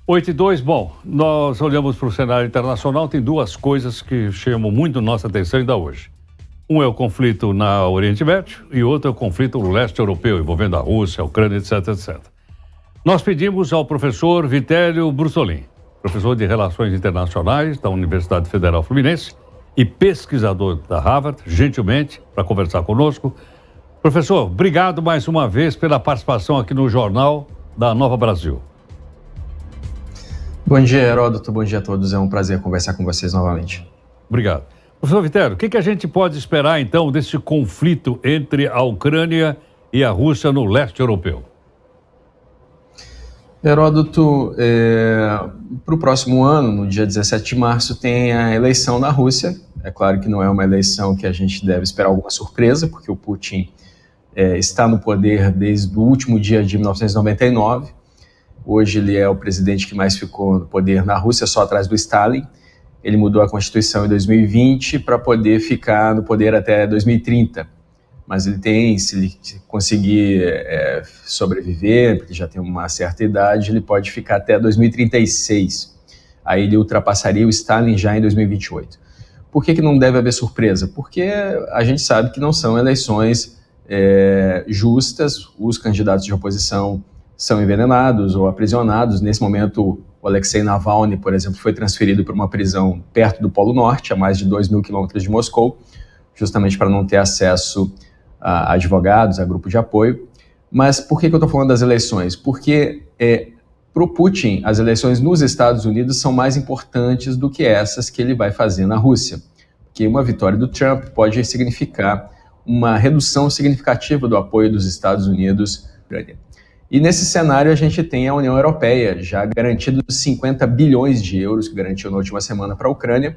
8:02, bom, nós olhamos para o cenário internacional, tem duas coisas que chamam muito nossa atenção ainda hoje. Um é o conflito na Oriente Médio e outro é o conflito no leste europeu, envolvendo a Rússia, a Ucrânia, etc, etc. Nós pedimos ao professor Vitélio Brussolin, professor de Relações Internacionais da Universidade Federal Fluminense e pesquisador da Harvard, gentilmente, para conversar conosco. Professor, obrigado mais uma vez pela participação aqui no Jornal da Nova Brasil. Bom dia, Heródoto. Bom dia a todos. É um prazer conversar com vocês novamente. Obrigado. Professor Vitélio, o que a gente pode esperar, então, desse conflito entre a Ucrânia e a Rússia no leste europeu? Heródoto, para o próximo ano, no dia 17 de março, tem a eleição na Rússia. É claro que não é uma eleição que a gente deve esperar alguma surpresa, porque o Putin está no poder desde o último dia de 1999. Hoje ele é o presidente que mais ficou no poder na Rússia, só atrás do Stalin. Ele mudou a Constituição em 2020 para poder ficar no poder até 2030. Mas ele tem, se ele conseguir sobreviver, porque já tem uma certa idade, ele pode ficar até 2036. Aí ele ultrapassaria o Stalin já em 2028. Por que não deve haver surpresa? Porque a gente sabe que não são eleições justas, os candidatos de oposição são envenenados ou aprisionados. Nesse momento, o Alexei Navalny, por exemplo, foi transferido para uma prisão perto do Polo Norte, a mais de 2.000 quilômetros de Moscou, justamente para não ter acesso a advogados, a grupo de apoio. Mas por que eu estou falando das eleições? Porque para o Putin, as eleições nos Estados Unidos são mais importantes do que essas que ele vai fazer na Rússia. Porque uma vitória do Trump pode significar uma redução significativa do apoio dos Estados Unidos à Ucrânia. E nesse cenário a gente tem a União Europeia já garantido 50 bilhões de euros, que garantiu na última semana para a Ucrânia,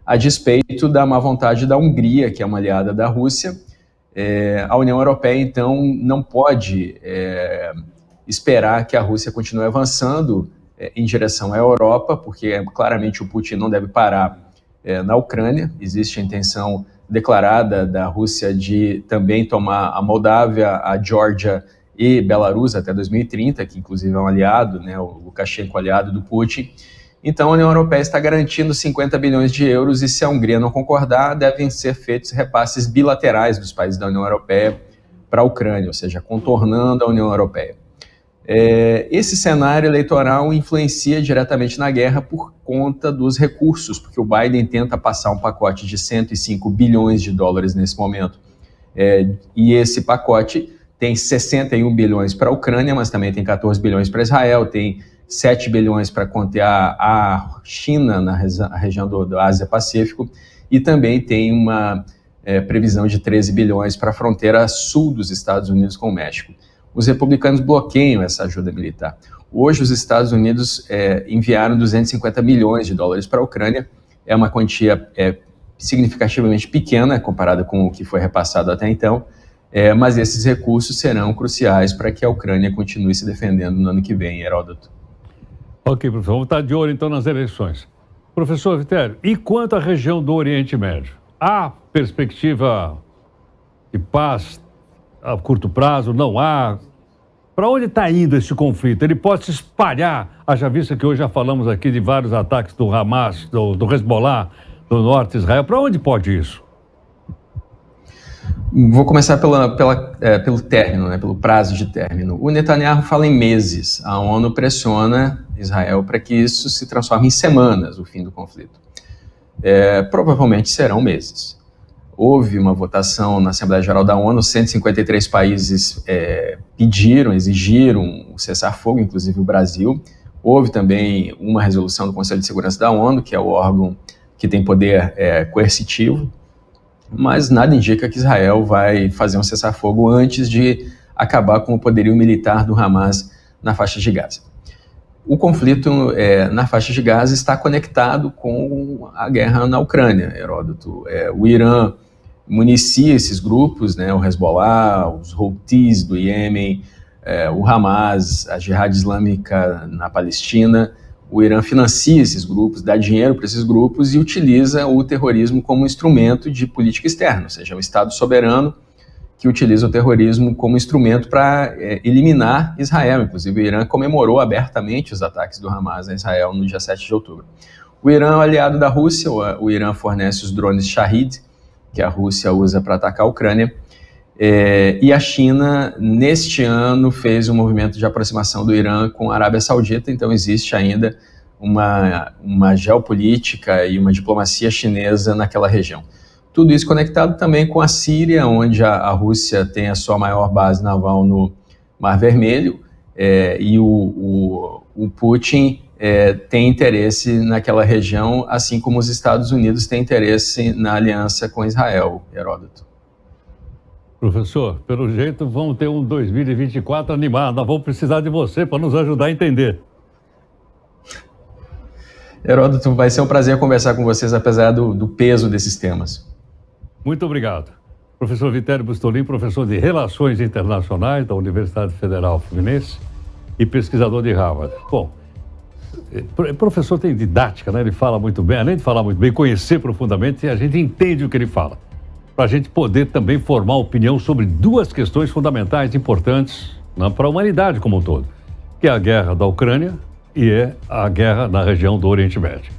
a despeito da má vontade da Hungria, que é uma aliada da Rússia. A União Europeia, então, não pode esperar que a Rússia continue avançando em direção à Europa, porque claramente o Putin não deve parar na Ucrânia. Existe a intenção declarada da Rússia de também tomar a Moldávia, a Geórgia e Belarus até 2030, que inclusive é um aliado, né, o Lukashenko aliado do Putin. Então a União Europeia está garantindo 50 bilhões de euros e se a Hungria não concordar, devem ser feitos repasses bilaterais dos países da União Europeia para a Ucrânia, ou seja, contornando a União Europeia. Esse cenário eleitoral influencia diretamente na guerra por conta dos recursos, porque o Biden tenta passar um pacote de 105 bilhões de dólares nesse momento. E esse pacote tem 61 bilhões para a Ucrânia, mas também tem 14 bilhões para Israel, tem 7 bilhões para conter a China na região do Ásia-Pacífico e também tem uma previsão de 13 bilhões para a fronteira sul dos Estados Unidos com o México. Os republicanos bloqueiam essa ajuda militar. Hoje os Estados Unidos enviaram 250 milhões de dólares para a Ucrânia, é uma quantia significativamente pequena comparada com o que foi repassado até então, mas esses recursos serão cruciais para que a Ucrânia continue se defendendo no ano que vem, Heródoto. Ok, professor, vamos estar de olho então nas eleições. Professor Vitélio, e quanto à região do Oriente Médio? Há perspectiva de paz a curto prazo? Não há? Para onde está indo esse conflito? Ele pode se espalhar? Haja vista que hoje já falamos aqui de vários ataques do Hamas, do Hezbollah, do norte de Israel. Para onde pode isso? Vou começar pelo término, né, pelo prazo de término. O Netanyahu fala em meses. A ONU pressiona Israel para que isso se transforme em semanas, o fim do conflito. Provavelmente serão meses. Houve uma votação na Assembleia Geral da ONU, 153 países exigiram um cessar-fogo, inclusive o Brasil. Houve também uma resolução do Conselho de Segurança da ONU, que é o órgão que tem poder coercitivo, mas nada indica que Israel vai fazer um cessar-fogo antes de acabar com o poderio militar do Hamas na faixa de Gaza. O conflito na faixa de Gaza está conectado com a guerra na Ucrânia, Heródoto. O Irã municia esses grupos, né, o Hezbollah, os Houthis do Iêmen, o Hamas, a Jihad Islâmica na Palestina. O Irã financia esses grupos, dá dinheiro para esses grupos e utiliza o terrorismo como instrumento de política externa, ou seja, um Estado soberano que utiliza o terrorismo como instrumento para eliminar Israel. Inclusive, o Irã comemorou abertamente os ataques do Hamas a Israel no dia 7 de outubro. O Irã é um aliado da Rússia, o Irã fornece os drones Shahid, que a Rússia usa para atacar a Ucrânia, e a China, neste ano, fez um movimento de aproximação do Irã com a Arábia Saudita, então existe ainda uma geopolítica e uma diplomacia chinesa naquela região. Tudo isso conectado também com a Síria, onde a Rússia tem a sua maior base naval no Mar Vermelho, e o Putin tem interesse naquela região, assim como os Estados Unidos têm interesse na aliança com Israel, Heródoto. Professor, pelo jeito vamos ter um 2024 animado. Nós vamos precisar de você para nos ajudar a entender. Heródoto, vai ser um prazer conversar com vocês, apesar do peso desses temas. Muito obrigado. Professor Vitério Bustolin, professor de Relações Internacionais da Universidade Federal Fluminense e pesquisador de Harvard. Bom, o professor tem didática, né? Ele fala muito bem, além de falar muito bem, conhecer profundamente, a gente entende o que ele fala. Para a gente poder também formar opinião sobre duas questões fundamentais importantes, né, para a humanidade como um todo, que é a guerra da Ucrânia e a guerra na região do Oriente Médio.